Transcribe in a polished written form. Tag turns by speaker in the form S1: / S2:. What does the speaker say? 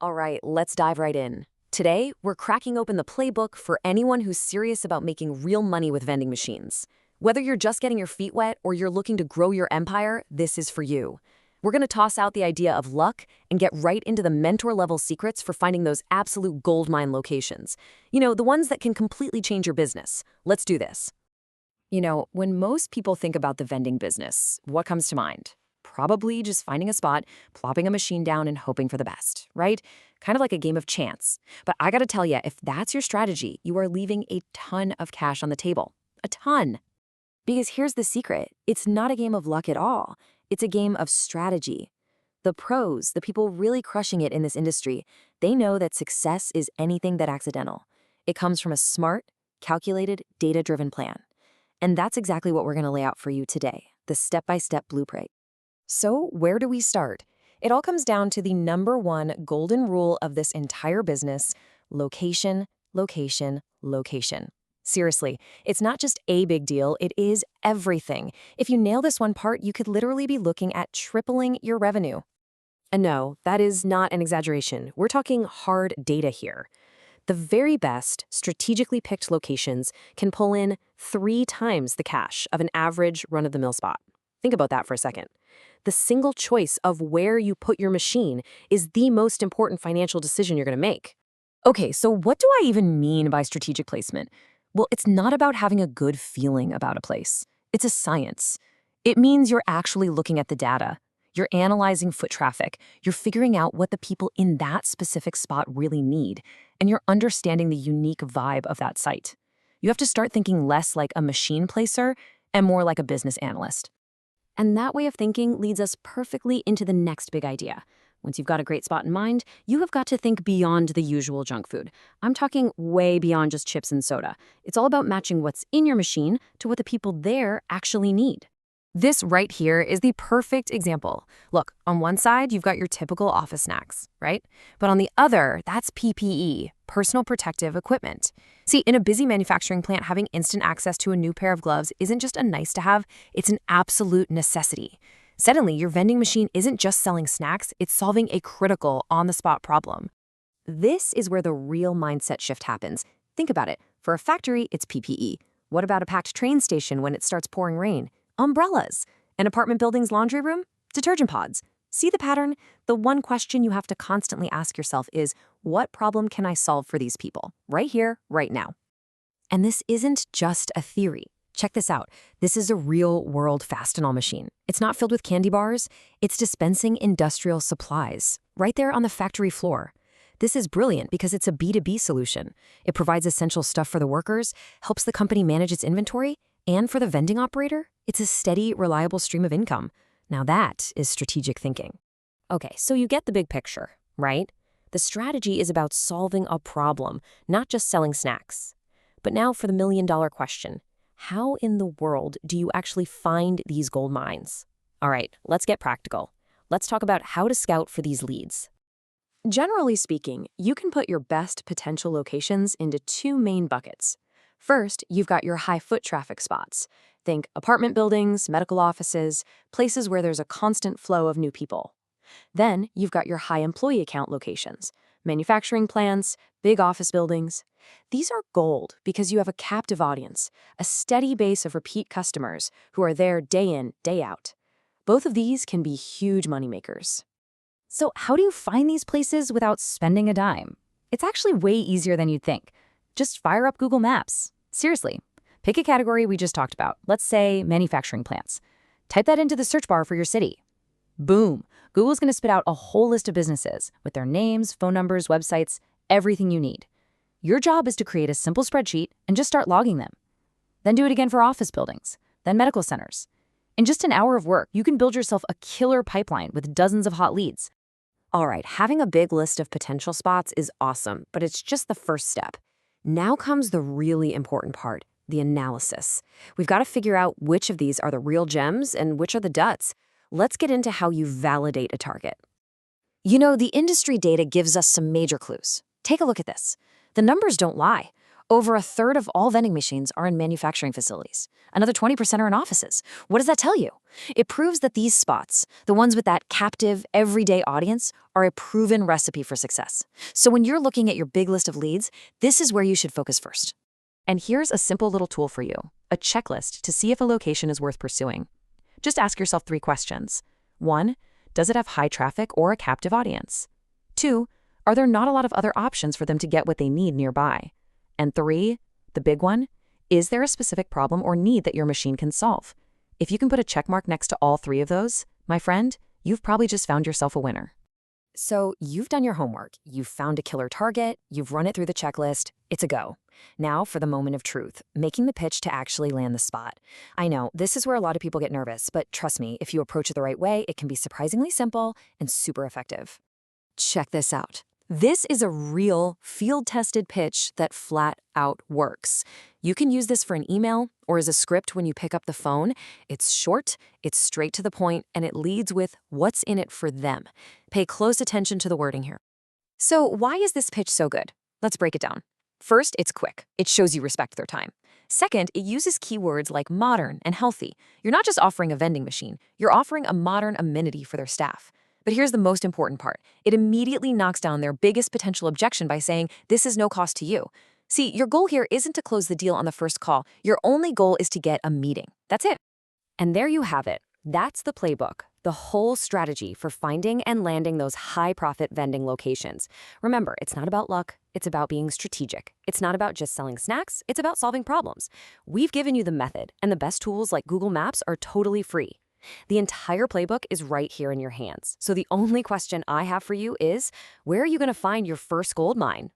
S1: All right, let's dive right in. Today, we're cracking open the playbook for anyone who's serious about making real money with vending machines. Whether you're just getting your feet wet or you're looking to grow your empire, this is for you. We're going to toss out the idea of luck and get right into the mentor-level secrets for finding those absolute goldmine locations. The ones that can completely change your business. Let's do this. When most people think about the vending business, what comes to mind? Probably just finding a spot, plopping a machine down and hoping for the best, right? Kind of like a game of chance. But I gotta tell you, if that's your strategy, you are leaving a ton of cash on the table. A ton. Because here's the secret. It's not a game of luck at all. It's a game of strategy. The pros, the people really crushing it in this industry, they know that success is anything but accidental. It comes from a smart, calculated, data-driven plan. And that's exactly what we're going to lay out for you today, the step-by-step blueprint. So where do we start? It all comes down to the #1 golden rule of this entire business: location, location, location. Seriously, it's not just a big deal, it is everything. If you nail this one part, you could literally be looking at tripling your revenue. And no, that is not an exaggeration. We're talking hard data here. The very best, strategically picked locations can pull in 3 times the cash of an average run-of-the-mill spot. Think about that for a second. The single choice of where you put your machine is the most important financial decision you're going to make. Okay, so what do I even mean by strategic placement? Well, it's not about having a good feeling about a place. It's a science. It means you're actually looking at the data. You're analyzing foot traffic. You're figuring out what the people in that specific spot really need, and you're understanding the unique vibe of that site. You have to start thinking less like a machine placer and more like a business analyst. And that way of thinking leads us perfectly into the next big idea. Once you've got a great spot in mind, you have got to think beyond the usual junk food. I'm talking way beyond just chips and soda. It's all about matching what's in your machine to what the people there actually need. This right here is the perfect example. Look, on one side, you've got your typical office snacks, right? But on the other, that's PPE, personal protective equipment. See, in a busy manufacturing plant, having instant access to a new pair of gloves isn't just a nice to have, it's an absolute necessity. Suddenly, your vending machine isn't just selling snacks, it's solving a critical, on-the-spot problem. This is where the real mindset shift happens. Think about it. For a factory, it's PPE. What about a packed train station when it starts pouring rain? Umbrellas. An apartment building's laundry room? Detergent pods. See the pattern? The one question you have to constantly ask yourself is, what problem can I solve for these people? Right here, right now. And this isn't just a theory. Check this out. This is a real-world Fastenal machine. It's not filled with candy bars. It's dispensing industrial supplies, right there on the factory floor. This is brilliant because it's a B2B solution. It provides essential stuff for the workers, helps the company manage its inventory, and for the vending operator, it's a steady, reliable stream of income. Now that is strategic thinking. Okay, so you get the big picture, right? The strategy is about solving a problem, not just selling snacks. But now for the million-dollar question. How in the world do you actually find these gold mines? All right, let's get practical. Let's talk about how to scout for these leads. Generally speaking, you can put your best potential locations into 2 main buckets. First, you've got your high foot traffic spots. Think apartment buildings, medical offices, places where there's a constant flow of new people. Then, you've got your high employee account locations, manufacturing plants, big office buildings. These are gold because you have a captive audience, a steady base of repeat customers who are there day in, day out. Both of these can be huge moneymakers. So how do you find these places without spending a dime? It's actually way easier than you'd think. Just fire up Google Maps. Seriously, pick a category we just talked about. Let's say manufacturing plants. Type that into the search bar for your city. Boom, Google's going to spit out a whole list of businesses with their names, phone numbers, websites, everything you need. Your job is to create a simple spreadsheet and just start logging them. Then do it again for office buildings, then medical centers. In just an hour of work, you can build yourself a killer pipeline with dozens of hot leads. All right, having a big list of potential spots is awesome, but it's just the first step. Now comes the really important part, the analysis. We've got to figure out which of these are the real gems and which are the duds. Let's get into how you validate a target. The industry data gives us some major clues. Take a look at this. The numbers don't lie. Over a third of all vending machines are in manufacturing facilities. Another 20% are in offices. What does that tell you? It proves that these spots, the ones with that captive, everyday audience, are a proven recipe for success. So when you're looking at your big list of leads, this is where you should focus first. And here's a simple little tool for you, a checklist to see if a location is worth pursuing. Just ask yourself 3 questions. 1, does it have high traffic or a captive audience? 2, are there not a lot of other options for them to get what they need nearby? And 3, the big one, is there a specific problem or need that your machine can solve? If you can put a check mark next to all 3 of those, my friend, you've probably just found yourself a winner. So you've done your homework, you've found a killer target, you've run it through the checklist, it's a go. Now for the moment of truth, making the pitch to actually land the spot. I know, this is where a lot of people get nervous, but trust me, if you approach it the right way, it can be surprisingly simple and super effective. Check this out. This is a real, field-tested pitch that flat out works. You can use this for an email or as a script when you pick up the phone. It's short, it's straight to the point, and it leads with what's in it for them. Pay close attention to the wording here. So why is this pitch so good? Let's break it down. First, it's quick. It shows you respect their time. Second, it uses keywords like modern and healthy. You're not just offering a vending machine, you're offering a modern amenity for their staff. But here's the most important part. It immediately knocks down their biggest potential objection by saying, this is no cost to you. See, your goal here isn't to close the deal on the first call. Your only goal is to get a meeting. That's it. And there you have it. That's the playbook, the whole strategy for finding and landing those high-profit vending locations. Remember, it's not about luck. It's about being strategic. It's not about just selling snacks. It's about solving problems. We've given you the method, and the best tools like Google Maps are totally free. The entire playbook is right here in your hands. So the only question I have for you is, where are you going to find your first gold mine?